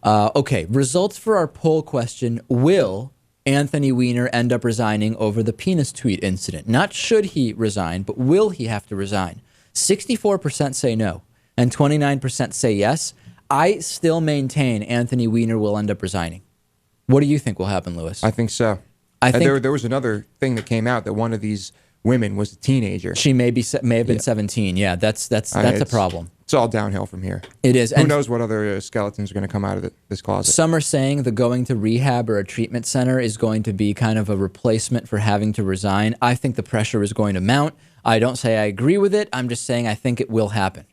Okay, results for our poll question. Will Anthony Weiner end up resigning over the penis tweet incident? Not should he resign, but will he have to resign? 64% say no, and 29% say yes. I still maintain Anthony Weiner will end up resigning. What do you think will happen, Lewis? I think so. I think there was another thing that came out that one of these women was a teenager. She may have been 17. Yeah, that's a problem. It's all downhill from here. It is. Who knows what other skeletons are going to come out of this closet? Some are saying the going to rehab or a treatment center is going to be kind of a replacement for having to resign. I think the pressure is going to mount. I don't say I agree with it. I'm just saying I think it will happen.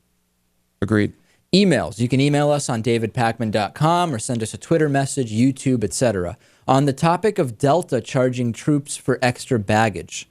Agreed. Emails. You can email us on davidpakman.com or send us a Twitter message, YouTube, etc. On the topic of Delta charging troops for extra baggage.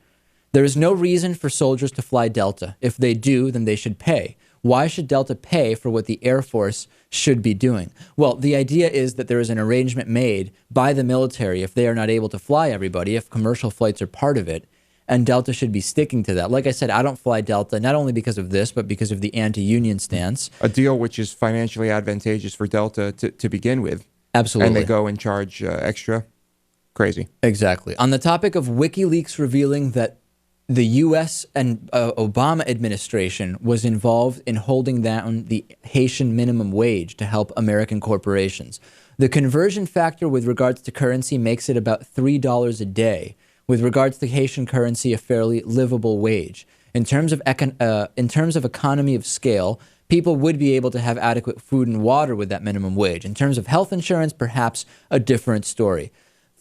There is no reason for soldiers to fly Delta. If they do, then they should pay. Why should Delta pay for what the Air Force should be doing? Well, the idea is that there is an arrangement made by the military if they are not able to fly everybody, if commercial flights are part of it, and Delta should be sticking to that. Like I said, I don't fly Delta, not only because of this, but because of the anti-union stance. A deal which is financially advantageous for Delta to begin with. Absolutely. And they go and charge extra. Crazy. Exactly. On the topic of WikiLeaks revealing that the U.S. and Obama administration was involved in holding down the Haitian minimum wage to help American corporations. The conversion factor with regards to currency makes it about $3 a day. With regards to Haitian currency, a fairly livable wage. In terms of economy of scale, people would be able to have adequate food and water with that minimum wage. In terms of health insurance, perhaps a different story.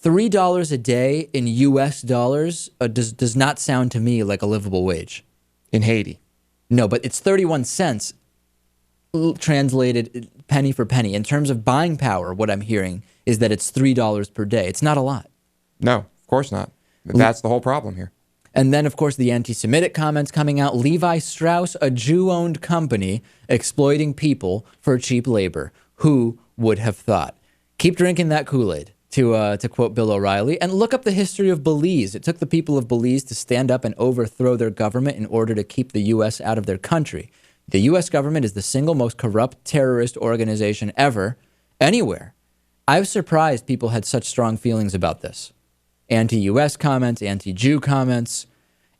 $3 a day in U.S. dollars does not sound to me like a livable wage. In Haiti. No, but it's 31 cents translated penny for penny. In terms of buying power, what I'm hearing is that it's $3 per day. It's not a lot. No, of course not. That's the whole problem here. And then, of course, the anti-Semitic comments coming out. Levi Strauss, a Jew-owned company, exploiting people for cheap labor. Who would have thought? Keep drinking that Kool-Aid. To quote Bill O'Reilly, and look up the history of Belize. It took the people of Belize to stand up and overthrow their government in order to keep the U.S. out of their country. The U.S. government is the single most corrupt terrorist organization ever, anywhere. I was surprised people had such strong feelings about this. Anti-U.S. comments, anti-Jew comments,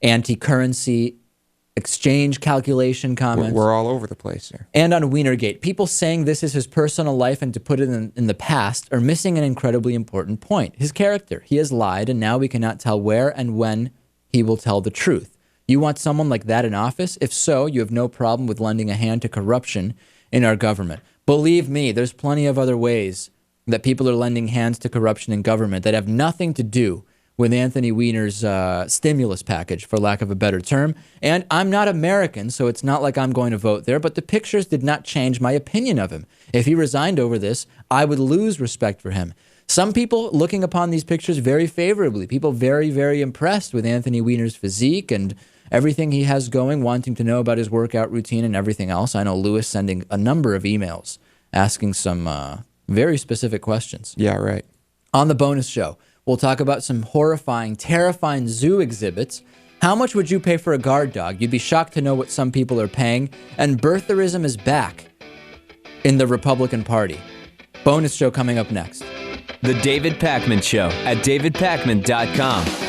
anti-currency exchange calculation comments. We're all over the place here. And on Weinergate, people saying this is his personal life and to put it in the past are missing an incredibly important point. His character. He has lied, and now we cannot tell where and when he will tell the truth. You want someone like that in office? If so, you have no problem with lending a hand to corruption in our government. Believe me, there's plenty of other ways that people are lending hands to corruption in government that have nothing to do with Anthony Weiner's stimulus package, for lack of a better term. And I'm not American, so it's not like I'm going to vote there, but the pictures did not change my opinion of him. If he resigned over this, I would lose respect for him. Some people looking upon these pictures very favorably, people very, very impressed with Anthony Weiner's physique and everything he has going, wanting to know about his workout routine and everything else. I know Lewis sending a number of emails asking some very specific questions. Yeah, right. On the bonus show, we'll talk about some horrifying, terrifying zoo exhibits. How much would you pay for a guard dog? You'd be shocked to know what some people are paying. And birtherism is back in the Republican Party. Bonus show coming up next. The David Pakman Show at davidpakman.com.